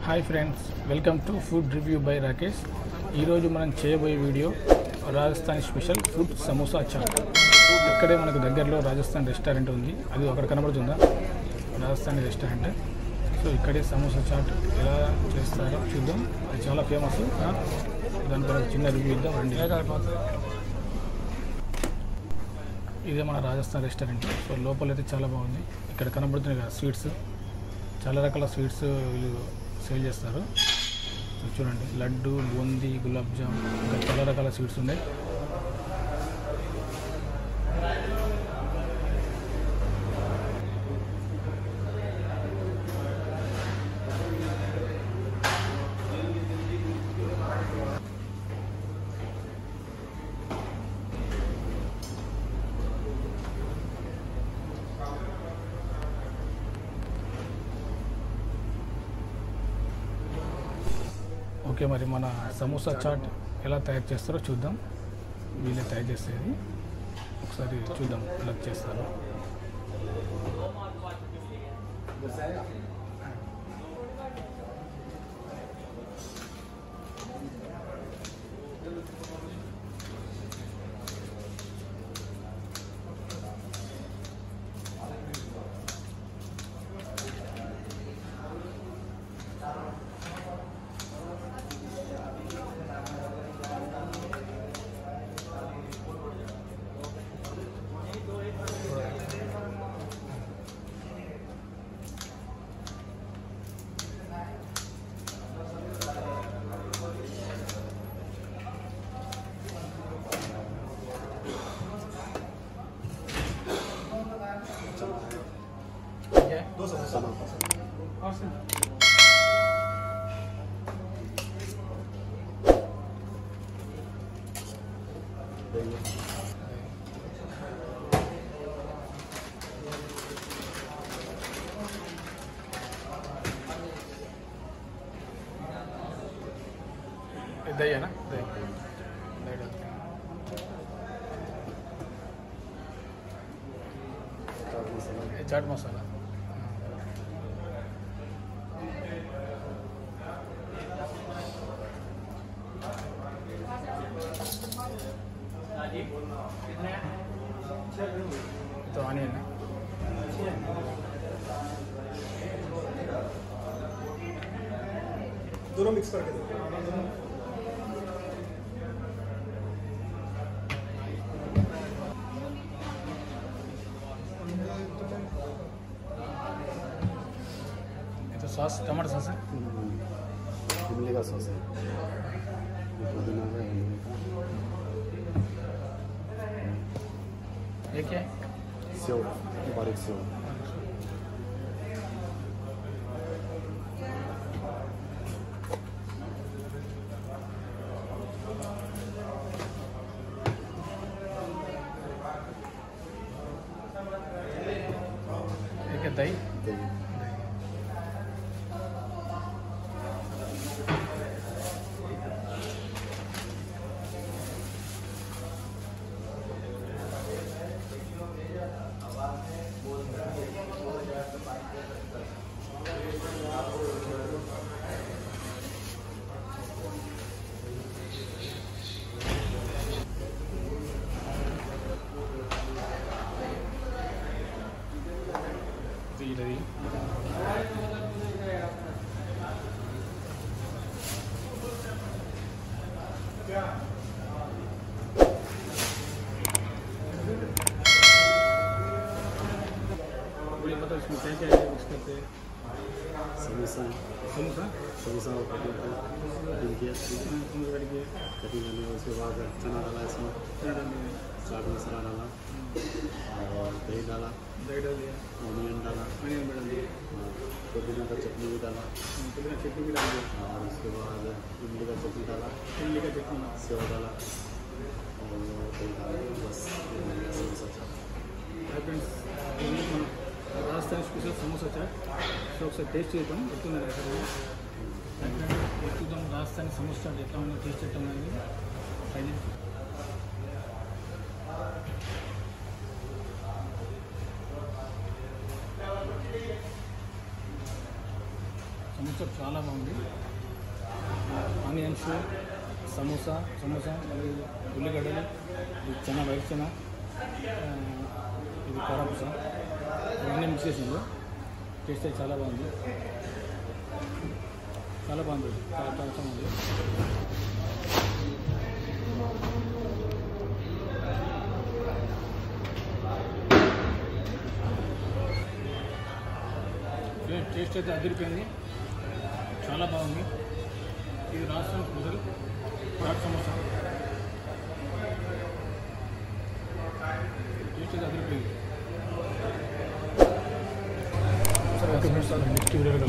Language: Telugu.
High friends welcome to food review by Rakesh मन चेयबोये video Rajasthan special food samosa chaat इकड़े मन दर राजस्थान रेस्टारेंट उंदी अभी अక్కడ కనబడుతుందా राजस्थान रेस्टारेंट सो इकड़े समोसा चाट ఎలా చేస్తారో చూద్దాం అది చాలా ఫేమస్ దాని గురించి చిన్న రివ్యూ ఇద్దాం రండి ఇదే మన రాజస్థాన్ రెస్టారెంట్ సో లోపల అయితే చాలా బాగుంది ఇక్కడ కనబడుతున్నాయి కదా స్వీట్స్ చాలా రకాల స్వీట్స్ వీళ్ళు సేల్ చేస్తారు చూడండి లడ్డు బూందీ గులాబ్ జామ్ ఇంకా చాలా రకాల స్వీట్స్ ఉన్నాయి ఓకే మరి మన సమోసా చాట్ ఎలా తయారు చేస్తారో చూద్దాం వీళ్ళే తయారు చేసేది ఒకసారి చూద్దాం ఎలా చేస్తారో दही है ना दही चाट मसाला तो ऑनियन है दोनों मिक्स करके दो सॉस टमाटर सॉस है इमली का सॉस है पुदीना का इमली का ये क्या है सेव बारीक सेव ये क्या दही दही मतलब इसमें क्या क्या है मिक्स करते हैं समोसा समोसा समोसा और कटिंग किया कटिंग करने उसके बाद चना डाला इसमें चाट मसाला डाला और दही डाला ऑनियन डाला पुदीना का चटनी भी डाला और उसके बाद इमली का चटनी डाला सेव डाला और दही डाला बस samosa chaat friends Rajasthan special samosa chaat so ఒకసారి టేస్ట్ చేద్దాం ఎట్లున్నారు చూద్దాం రాజస్థాన్ సమోసా చాట్ ఎట్లా ఉందో టేస్ట్ ఎట్లా ఉన్నది समोसा చాలా బాగుంది. ఆనియన్స్, సమోసా మరియు ఉల్లిగడ్డలు, ఇది చెన వైట్ చెన, ఇది కారపూస, ఇవన్నీ మిక్స్ చేసింది. టేస్ట్ అయితే చాలా బాగుంది. చాలా బాగుంది. చాలా బాగుంది. టేస్ట్ అయితే అదిరిపోయింది. చాలా బాగుంది. ఇది రాజస్థాన్ స్పెషల్ చాట్ సమోసా. టేస్ట్ అయితే అదిరిపోయింది. నెక్స్ట్ వీడియోలో